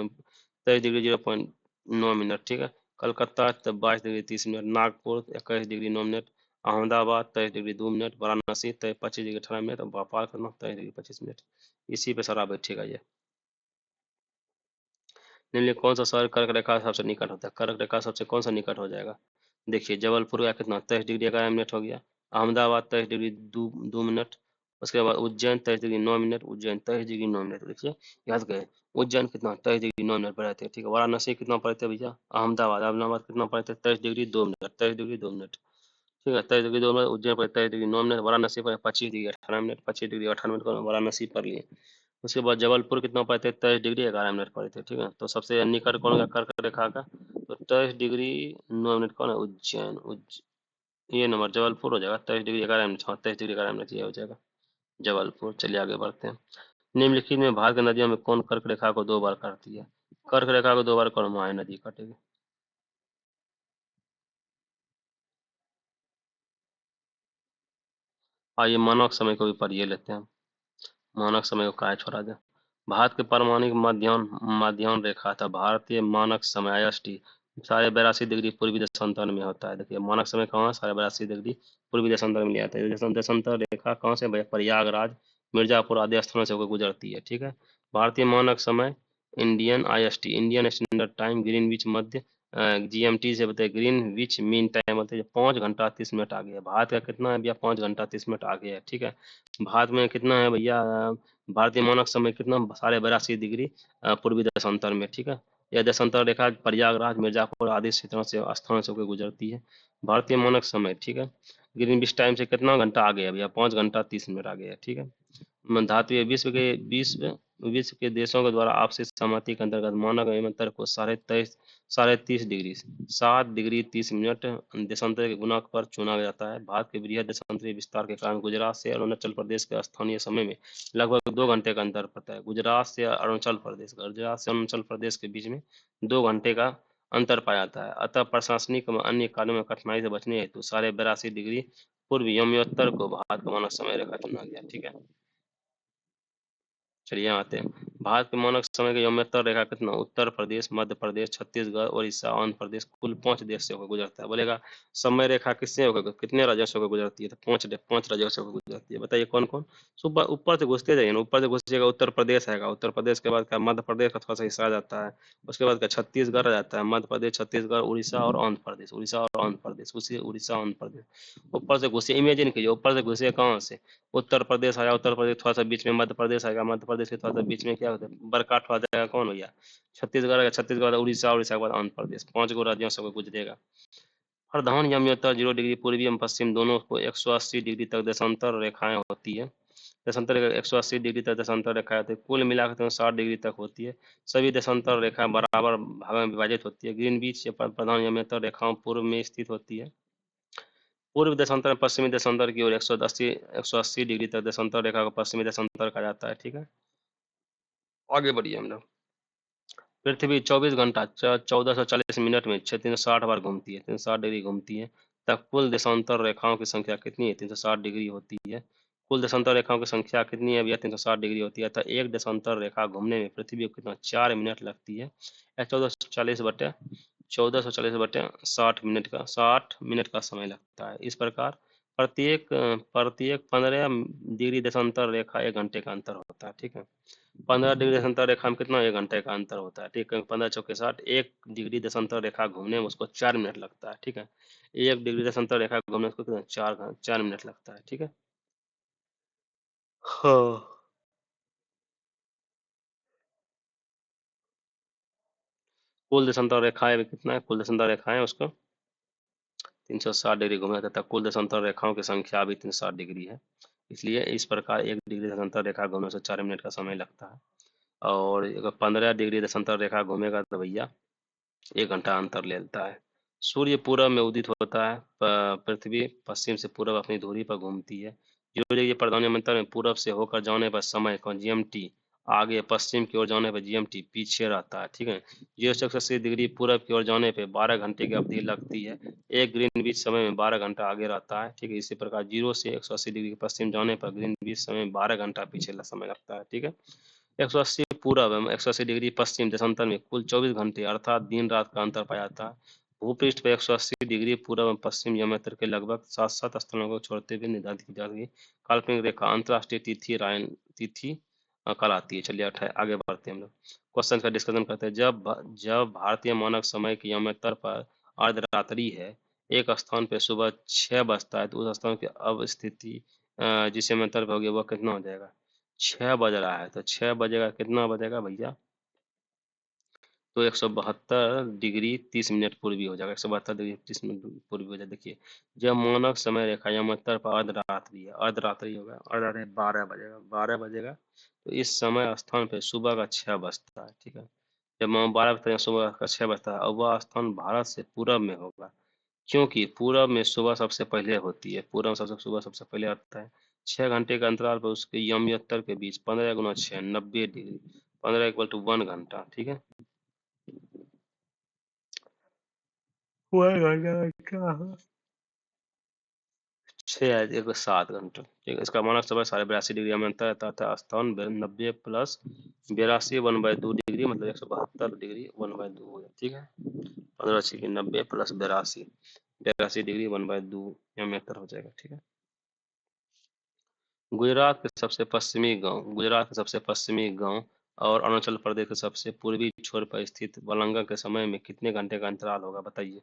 9 minute. ठीक है, Calcutta 22 degree 30 minute, Nagpur 21 degree 9 minute, Ahmedabad 23 degree 2 minute, Varanasi 25 degree 18 minute, और भोपाल करना 23 डिग्री 25 मिनट। इसी पे सारा बैठेगा ये। निम्नलिखित कौन सा शहर कर्क रेखा से सबसे निकट होता है? कर्क रेखा सबसे कौन सा निकट हो जाएगा? देखिए जबलपुर का कितना 23 डिग्री 11 मिनट हो गया, अहमदाबाद 23 डिग्री 2 मिनट, उसके बाद Ujjain 23 degree 9 minute, Ujjain 23 degree 9 minute. देखिए याद करें, उज्जैन कितना 23 डिग्री 9 मिनट पर रहते हैं। ठीक है, वाराणसी कितना पड़ते हैं भैया? अहमदाबाद, अहमदाबाद कितना पड़ते हैं? 23 डिग्री 2 मिनट, 23 डिग्री 2 मिनट। ठीक है, 23 डिग्री 2 मिनट, उज्जैन पर 23 डिग्री 9 मिनट, वाराणसी पर 25 डिग्री 18 मिनट, 25 डिग्री 18 मिनट को वाराणसी पर लिए। उसके बाद जबलपुर कितना पड़ते हैं? 23 डिग्री 11 मिनट पड़ते हैं। ठीक है, तो सबसे निकट कौन का कर्क रेखा का? तो 23 डिग्री 9 मिनट कौन है? उज्जैन। ये नंबर जबलपुर हो जाएगा, 23 डिग्री 11 मिनट। हाँ, 23 डिग्री 11 मिनट ये हो जाएगा जबलपुर। चलिए आगे बढ़ते हैं। निम्नलिखित में भारत की नदियों में कौन कर्क रेखा को दो बार काटती है? कर्क रेखा को दो बार कौन महानदी नदी काटेगी? आइए मानक समय को भी पढ़िए लेते हैं, मानक समय को काहे छोड़ा जाए। भारत के पारमाणिक माध्याह्न रेखा था भारतीय मानक समय IST 82.5 डिग्री पूर्वी देशांतर में होता है। देखिए मानक समय कहाँ है? 82.5 डिग्री पूर्वी देशांतर में लिया था। देशांतर रेखा कहाँ से भैया? प्रयागराज, मिर्जापुर आदि स्थानों से होकर गुजरती है। ठीक है, भारतीय मानक समय Indian IST, Indian standard time, Greenwich मध्य GMT से बताइए, ग्रीनविच मीन टाइम बोलते हैं, 5 घंटा 30 मिनट आगे है। भारत का कितना है भैया? 5 घंटा 30 मिनट आगे है। ठीक है, भारत में कितना है भैया? भारतीय मानक समय कितना? 82.5 डिग्री पूर्वी देशांतर में। ठीक है, यह देशांतर रेखा प्रयागराज, मिर्जापुर आदि क्षेत्रों से स्थानों से होकर गुजरती है। भारतीय मानक समय, ठीक है, ग्रीनविच टाइम से कितना घंटा आगे है भैया? 5 घंटा 30 मिनट आगे है। ठीक है, धातुएं विश्व के देशों के द्वारा आपसी सहमति के अंतर्गत मानक अंतर को 30.5 डिग्री 7 डिग्री 30 मिनट देशांतर के गुणक पर चुना जाता है। भारत के बृहद देशांतरीय विस्तार के कारण गुजरात से अरुणाचल प्रदेश के स्थानीय समय में लगभग 2 घंटे का अंतर पड़ता है। गुजरात से अरुणाचल प्रदेश के बीच में 2 घंटे का अंतर पाया जाता है। अतः प्रशासनिक व अन्य कार्यों में कठिनाई से बचने हेतु 82.5 डिग्री पूर्व यमोत्तर को भारत का मानक समय रेखा चुना गया। ठीक है, चलिए यहाँ आते हैं। भारत के मानक समय का यमोत्तर रेखा कितना? उत्तर प्रदेश, मध्य प्रदेश, छत्तीसगढ़, उड़ीसा, आंध्र प्रदेश, कुल 5 देश से होकर गुजरता है। बोलेगा समय रेखा किससे होकर, कितने राज्यों से होकर गुजरती है? तो 5 राज्यों से होकर गुजरती है। बताइए कौन कौन? ऊपर ऊपर से घुसते जाइए ना, ऊपर से घुसिएगा उत्तर प्रदेश आएगा, उत्तर प्रदेश के बाद क्या मध्य प्रदेश का थोड़ा सा हिस्सा आ जाता है, उसके बाद क्या छत्तीसगढ़ आ जाता है, मध्य प्रदेश, छत्तीसगढ़, उड़ीसा और आंध्र प्रदेश, उड़ीसा और आंध्र प्रदेश, उसी उड़ीसा आंध्र प्रदेश। ऊपर से घुसे, इमेजिन कीजिए ऊपर से घुसे कहाँ से? उत्तर प्रदेश आया, उत्तर प्रदेश थोड़ा सा बीच में मध्य प्रदेश आएगा, मध्य प्रदेश के थोड़ा सा बीच में क्या होता है, बरकाट हो जाएगा कौन भैया, छत्तीसगढ़ आएगा, छत्तीसगढ़ उड़ीसा, उड़ीसा के बाद आंध्र प्रदेश, 5 गो राज्यों से गुजरेगा। प्रधान यमयोत्तर 0 डिग्री पूर्वी एवं पश्चिम दोनों को 180 डिग्री तक देशांतर रेखाएं होती है। देशांतर रेखा 180 डिग्री तक देशांतर रेखाएं होती है, कुल मिलाकर 60 डिग्री तक होती है। सभी देशांतर रेखाएं बराबर भागों में विभाजित होती है। ग्रीनविच प्रधान यमयोत्तर रेखाओं पूर्व में स्थित होती है। पूर्व देशांतर पश्चिमी देशांतर की ओर 180 डिग्री तक देशांतर रेखा को पश्चिमी देशांतर कहा जाता है। ठीक है, आगे बढ़िए हम लोग। पृथ्वी 24 घंटा 1440 मिनट में 360 बार घूमती है, 360 डिग्री घूमती है। तब कुल देशांतर रेखाओं की संख्या कितनी है, 360 डिग्री होती है। कुल देशांतर रेखाओं की संख्या कितनी है भैया, 360 डिग्री होती है। तो एक देशांतर रेखा घूमने में पृथ्वी को कितना 4 मिनट लगती है। 1440 बटे 60 मिनट का समय लगता है। इस प्रकार प्रत्येक प्रत्येक 15 डिग्री देशांतर रेखा 1 घंटे का अंतर होता है। ठीक है, 15 डिग्री देशांतर रेखा में कितना 1 घंटे का अंतर होता है। ठीक है, 15×4 = 60, 1 डिग्री देशांतर रेखा घूमने में उसको 4 मिनट लगता है। ठीक है, 1 डिग्री देशांतर रेखा घूमने में उसको कितना 4 मिनट लगता है। ठीक है, हाँ, कुल देशांतर रेखाएं भी कितना है, कुल देशांतर रेखाएं उसको 360 डिग्री घूमना था, कुल देशांतर रेखाओं की संख्या भी 360 डिग्री है। इसलिए इस प्रकार 1 डिग्री देशांतर रेखा घूमने से 4 मिनट का समय लगता है। और अगर 15 डिग्री देशांतर रेखा घूमेगा तो भैया 1 घंटा अंतर ले लेता है। सूर्य पूरब में उदित होता है, पृथ्वी पश्चिम से पूरब अपनी धुरी पर घूमती है। जो ये प्रधान मंत्र में पूरब से होकर जाने पर समय का जीएमटी आगे, पश्चिम की ओर जाने पर जीएमटी पीछे रहता है। ठीक है, 0 से 80 डिग्री पूरब की ओर जाने पर 12 घंटे की अवधि लगती है। एक ग्रीनविच समय में 12 घंटा आगे रहता है। ठीक है, इसी प्रकार 0 से 180 डिग्री पश्चिम जाने पर ग्रीनविच समय में 12 घंटा पीछे समय लगता है। ठीक है, 180 पूरब एवं 180 डिग्री पश्चिम देशांतर में कुल 24 घंटे अर्थात दिन रात का अंतर पाया जाता है। भूपृष्ठ पर 180 डिग्री पूरब एवं पश्चिम यमोत्तर के लगभग 7 स्थलों को छोड़ते हुए निर्धारित की जाती है काल्पनिक रेखा अंतर्राष्ट्रीय तिथि रायन तिथि कहलाती है। चलिए आगे बढ़ते हैं हम लोग, क्वेश्चन का डिस्कशन करते हैं। जब भारतीय मानक समय के यमोत्तर पर अर्धरात्रि है, एक स्थान पर सुबह 6 बजता है, तो उस स्थान की अवस्थिति जिस यमोत्तर पर होगी वह कितना हो जाएगा, 6 बज रहा है तो 6 बजेगा, कितना बजेगा भैया, तो 172 डिग्री 30 मिनट पूर्वी हो जाएगा, 172 डिग्री 30 मिनट पूर्वी हो जाएगा। देखिए, जब मानक समय रेखा या उत्तर पर अर्धरात्रि है, अर्धरात्रि होगा, अर्धरात्रि 12 बजेगा, 12 बजेगा तो इस समय स्थान पे सुबह का 6 बजता है। ठीक है, जब हम 12 बजते हैं, सुबह का 6 बजता है और वह स्थान भारत से पूरब में होगा, क्योंकि पूरब में सुबह सबसे पहले होती है, पूरब सबसे सुबह सबसे पहले आता है। 6 घंटे के अंतराल पर उसके यमयत्तर के बीच 15 × 6 90 डिग्री, 15 = 1 घंटा। ठीक है, 6 × 7 घंटे। ठीक है, इसका मानक समय 82.5 डिग्री में अंतर रहता था। स्थान 90 + 82 1/2 डिग्री, मतलब 172 डिग्री 1/2 हो जाए। ठीक है, 15×6 = 90 + 82, 82 डिग्री 1/2 में अंतर हो जाएगा। ठीक है, गुजरात के सबसे पश्चिमी गांव और अरुणाचल प्रदेश के सबसे पूर्वी छोर पर स्थित वलंगा के समय में कितने घंटे का अंतराल होगा, बताइए।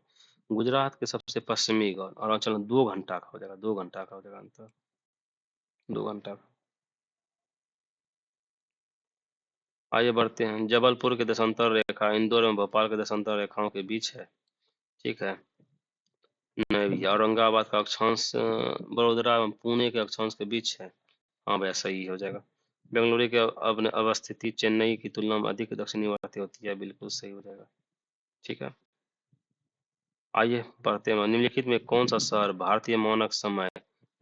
गुजरात के सबसे पश्चिमी गांव अरुणाचल 2 घंटा का हो जाएगा, 2 घंटा का हो जाएगा अंतर, 2 घंटा का। आइए बढ़ते हैं, जबलपुर के देशांतर रेखा इंदौर एवं भोपाल के देशांतर रेखाओं के बीच है। ठीक है, नहीं भैया, औरंगाबाद का अक्षांश बड़ोदरा एवं पुणे के अक्षांश के बीच है। हाँ भैया, सही हो जाएगा। बेंगलुरु की अवस्थिति चेन्नई की तुलना में अधिक दक्षिणीवर्ती होती है, बिल्कुल सही हो जाएगा। ठीक है, आइए पढ़ते हैं, निम्नलिखित में कौन सा शहर भारतीय मानक समय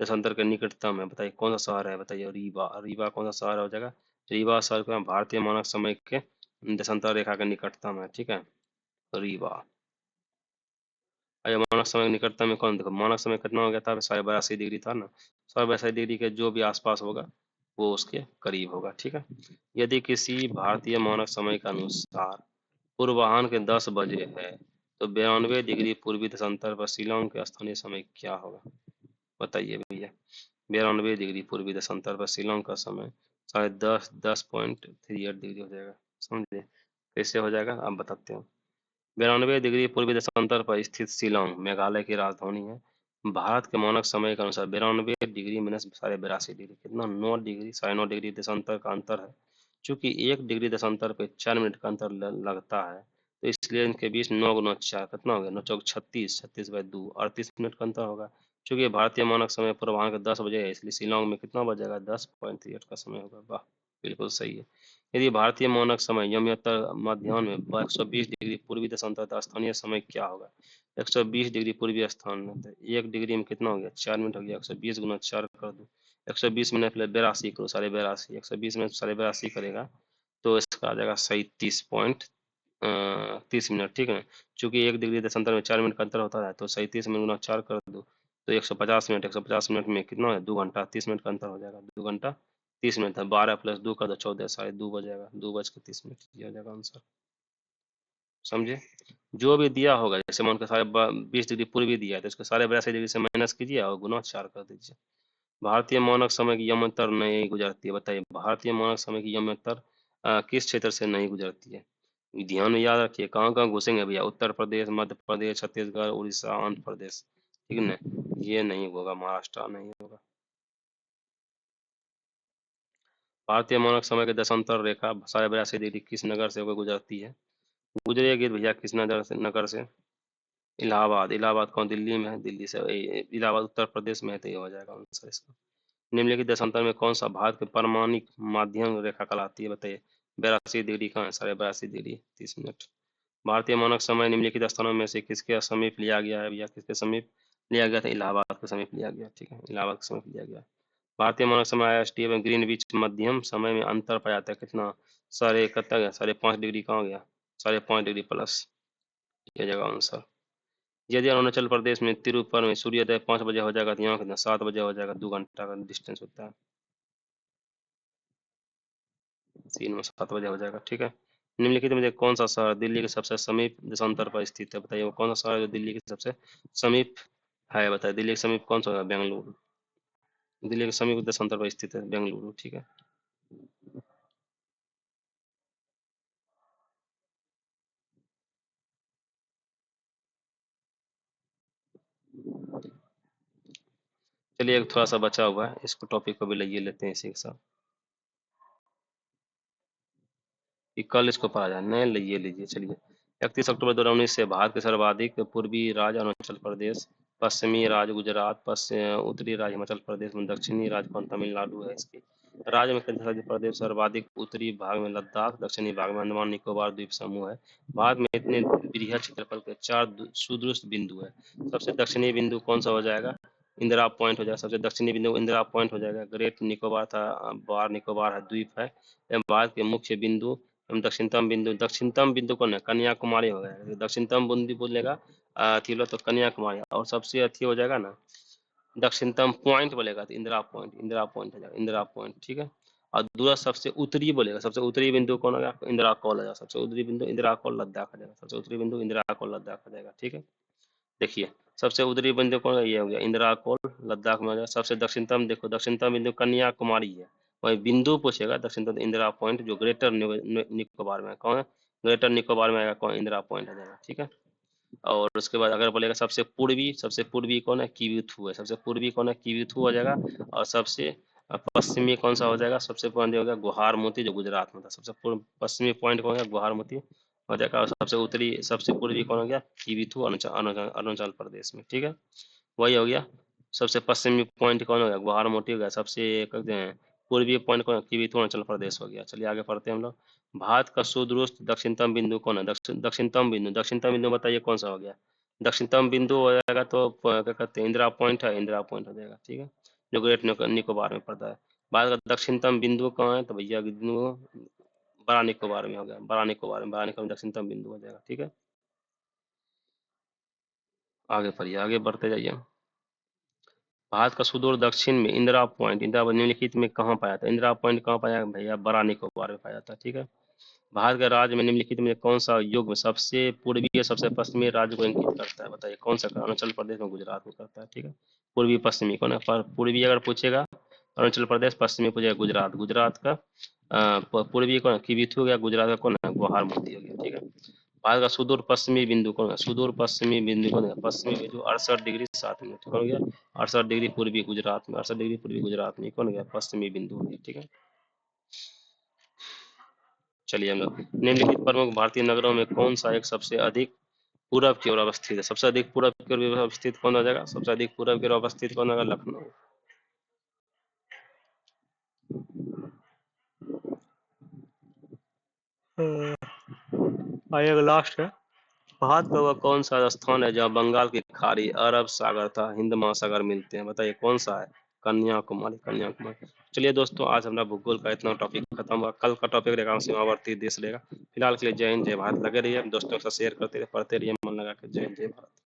देशांतर के निकटतम है, बताइए कौन सा शहर है, बताइए। रीवा, रीवा कौन सा शहर हो जाएगा, रीवा शहर का भारतीय मानक समय के देशांतर रेखा के निकटतम है। ठीक है, रीवा। आइए, मानक समय के निकटतम में कौन, देखो मानक समय कितना हो गया था, 82.5 डिग्री था ना, 82.5 डिग्री के जो भी आसपास होगा वो उसके करीब होगा। ठीक है, यदि किसी भारतीय मानक समय के अनुसार पूर्वाह्न के 10 बजे है, तो 92 डिग्री पूर्वी देशांतर पर शिलोंग के स्थानीय समय क्या होगा, बताइए भैया। 92 डिग्री पूर्वी देशांतर पर शिलोंग का समय 10:38 हो जाएगा। समझे कैसे हो जाएगा, आप बताते हैं। 92 डिग्री पूर्वी देशांतर पर स्थित शिलोंग मेघालय की राजधानी है। भारत के मानक समय के अनुसार 92 डिग्री माइनस 82.5 डिग्री कितना 9 डिग्री 9.5 डिग्री देशांतर का अंतर है। चूंकि 1 डिग्री देशांतर पे 4 मिनट का अंतर लगता है, तो इसलिए इनके बीच 9 × 4 कितना हो गया, 9 × 4 36, 36/2 38 मिनट का अंतर होगा। चूंकि भारतीय मानक समय पूर्वाह्न के 10 बजे है, इसलिए शिलोंग में कितना बजेगा, 10:38 का समय होगा। वाह, बिल्कुल सही है। यदि भारतीय मानक समय यमयत्तर मध्याह्न में 120 डिग्री पूर्वी देशांतर था, स्थानीय समय क्या होगा। 120 डिग्री पूर्वी स्थान में, तो 1 डिग्री में कितना हो गया, 4 मिनट हो गया। 120 × 4 कर दो, 120 में पहले 82 करो, 82.5, 120 में 82.5 करेगा तो इसका आ जाएगा सही 30.30 मिनट, ठीक है। चूंकि 1 डिग्री देशांतर में 4 मिनट का अंतर होता है, तो सही 30 में 4 कर दो तो 150 मिनट, 150 मिनट में कितना है, 2 घंटा 30 मिनट का अंतर हो जाएगा। 2 घंटा 30 मिनट है, 12 + 2 कर दो 14, 2:30 बज जाएगा, 2:30 ये हो जाएगा आंसर। समझे। जो भी दिया होगा, जैसे मान के 20 डिग्री पूर्वी दिया है, तो इसको 82.5 डिग्री से माइनस कीजिए और गुना 4 कर दीजिए। भारतीय मानक समय की यमंतर नहीं गुजरती है, बताइए भारतीय मानक समय की यमंतर किस क्षेत्र से नहीं गुजरती है। ध्यान में याद रखिए, कहाँ कहाँ घुसेंगे भैया, उत्तर प्रदेश, मध्य प्रदेश, छत्तीसगढ़, उड़ीसा, आंध्र प्रदेश, ठीक है ना। ये नहीं होगा, महाराष्ट्र नहीं होगा। भारतीय मानक समय की दशांतर रेखा 82.5 डिग्री किस नगर से होकर गुजरती है। गुजरेगी भैया किस नगर से इलाहाबाद। इलाहाबाद कौन, दिल्ली में है, दिल्ली से इलाहाबाद उत्तर प्रदेश में है, तो ये हो जाएगा आंसर इसका। निम्नलिखित देशांतर में कौन सा भारत के परमाणिक माध्यम रेखा कहलाती है, बताइए। 82 डिग्री कहाँ है, 82.5 डिग्री 30 मिनट। भारतीय मानक समय निम्नलिखित स्थानों में से किसके समीप लिया गया है भैया, किसके समीप लिया गया था, इलाहाबाद के समीप लिया गया, ठीक है, इलाहाबाद के समीप लिया गया। भारतीय मानक समय IST एवं ग्रीनविच मध्यम समय में अंतर पाया जाता है कितना, 5.5 डिग्री कहाँ हो गया, 5.5 डिग्री प्लस, ये जगह आंसर। यदि अरुणाचल प्रदेश में तिरुपर में सूर्योदय 5 बजे हो जाएगा, तो यहाँ कितना 7 बजे हो जाएगा, 2 घंटा का डिस्टेंस होता है, 3 में 7 बजे हो जाएगा, ठीक है। निम्नलिखित में से कौन सा शहर दिल्ली के सबसे समीप देशांतर पर स्थित है, बताइए वो कौन सा शहर है जो दिल्ली के सबसे समीप है, बताइए दिल्ली के समीप कौन सा होगा, बेंगलुरु। दिल्ली के समीप देशांतर पर स्थित है बेंगलुरु, ठीक है। चलिए एक थोड़ा सा बचा हुआ है, इसको टॉपिक को भी ले लेते हैं इसी के साथ, कि कल इसको पढ़ा जाए, नहीं लीजिए लीजिए। चलिए 31 अक्टूबर 2019 से भारत के सर्वाधिक पूर्वी राज्य अरुणाचल प्रदेश, पश्चिमी राज्य गुजरात, उत्तरी राज्य हिमाचल प्रदेश में, दक्षिणी राज्य कौन, तमिलनाडु है इसकी। राज्य में केंद्र प्रदेश सर्वाधिक उत्तरी भाग में लद्दाख, दक्षिणी भाग में अंडमान निकोबार द्वीप समूह है। भारत में इतने बृहद क्षेत्रफल के 4 सुदूरस्थ बिंदु है। सबसे दक्षिणी बिंदु कौन सा हो जाएगा, इंदिरा पॉइंट हो जाएगा, सबसे दक्षिणी बिंदु इंदिरा पॉइंट हो जाएगा। ग्रेट निकोबार था, बार निकोबार है, द्वीप है। भारत के मुख्य बिंदु दक्षिणतम बिंदु कौन है, कन्याकुमारी हो गया। दक्षिणतम बिंदु बोलेगा अथी लो तो कन्याकुमारी, और सबसे अथी हो जाएगा ना, दक्षिणतम पॉइंट बोलेगा तो इंदिरा पॉइंट, इंदिरा पॉइंट हो जाएगा, इंदिरा पॉइंट, ठीक है। और दूसरा सबसे उत्तरी बोलेगा, सबसे उत्तरी बिंदु कौन हो गया, इंदिरा कॉल हो जाएगा, सबसे उत्तरी बिंदु इंदिरा कॉल लद्दाख हो जाएगा, सबसे उत्तरी बिंदु इंदिरा कॉल लद्दाख हो जाएगा, ठीक है। देखिए सबसे उत्तरी बिंदु कौन है, ये हो गया इंदिरा कोल लद्दाख में हो जाएगा। सबसे दक्षिणतम देखो, दक्षिणतम बिंदु कन्याकुमारी है, वही बिंदु पूछेगा दक्षिणतम इंदिरा पॉइंट, जो ग्रेटर निकोबार में है। कौन है, ग्रेटर निकोबार में आएगा कौन, इंदिरा पॉइंट आ जाएगा, ठीक है। और उसके बाद अगर बोलेगा सबसे पूर्वी कौन है, किवीथू है, सबसे पूर्वी कौन है, किवीथू हो जाएगा। और सबसे पश्चिमी कौन सा हो जाएगा, सबसे पहले हो गया गुहारमोती, जो गुजरात में था। सबसे पश्चिमी पॉइंट कौन है, गुहारमोती हो जाएगा। और सबसे उत्तरी सबसे पूर्वी कौन हो गया, किवीथू, अरुणाचल प्रदेश में, ठीक है। वही हो गया। सबसे पश्चिमी पॉइंट कौन हो गया, गुहारमोती हो गया। सबसे कहते हैं पूर्वी पॉइंट कौन, किवीथू, अरुणाचल प्रदेश हो गया। चलिए आगे पढ़ते हैं हम लोग। भारत का सुदूरस्थ दक्षिणतम बिंदु कौन है, दक्षिणतम बिंदु बताइए कौन सा हो गया। दक्षिणतम बिंदु हो जाएगा तो क्या कहते हैं, इंदिरा पॉइंट है, इंदिरा पॉइंट हो जाएगा, ठीक है, जो ग्रेट निकोबार में पड़ता है। भारत का दक्षिणतम बिंदु कहाँ है, तो भैया बिंदु बड़ा निकोबार में हो गया, बड़ा निकोबार में, बड़ा निकोबार में दक्षिणतम बिंदु हो जाएगा, ठीक है। आगे पढ़िए, आगे बढ़ते जाइए। भारत का सुदूर दक्षिण में इंदिरा पॉइंट, इंदिरा निम्नलिखित में कहाँ पाया था, इंदिरा पॉइंट कहाँ पाया भैया, बड़ा निकोबार में पाया था, ठीक है। भारत के राज्य में निम्नलिखित में कौन सा युग्म सबसे पूर्वी और सबसे पश्चिमी राज्य को इंगित करता है, बताइए कौन सा, अरुणाचल प्रदेश में गुजरात में करता है, ठीक है। पूर्वी पश्चिमी कौन है, पूर्वी अगर पूछेगा अरुणाचल प्रदेश, पश्चिमी पूछेगा गुजरात। गुजरात का पूर्वी कौन है, किबिथु हो गया, गुजरात का कौन है, गुवाहाटी हो गया, ठीक है। भारत का सुदूर पश्चिमी बिंदु कौन है? सुदूर पश्चिमी बिंदु कौन है? पश्चिमी बिंदु 68 डिग्री 7 मिनट कौन गया? 68 डिग्री पूर्वी गुजरात में, 68 डिग्री पूर्वी गुजरात में कौन गया? पश्चिमी बिंदु हो गया। ठीक है, चलिए हम लोग निम्नलिखित प्रमुख भारतीय नगरों में कौन सा एक सबसे अधिक पूरब की ओर अवस्थित है? सबसे अधिक पूरब की ओर अवस्थित कौन हो जाएगा? सबसे अधिक पूरब की ओर अवस्थित कौन होगा? लखनऊ। आइए लास्ट है, भारत का वह कौन सा स्थान है जहाँ बंगाल की खाड़ी, अरब सागर तथा हिंद महासागर मिलते हैं? बताइए कौन सा है? कन्याकुमारी, कन्याकुमारी। चलिए दोस्तों, आज हमारा भूगोल का इतना टॉपिक खत्म हुआ। कल का टॉपिक रहेगा सीमावर्ती देश रहेगा। फिलहाल के लिए जय हिंद जय भारत। लगे रहिए दोस्तों के साथ शेयर करते रहिए, पढ़ते रहिए मन लगा के। जय हिंद जय भारत।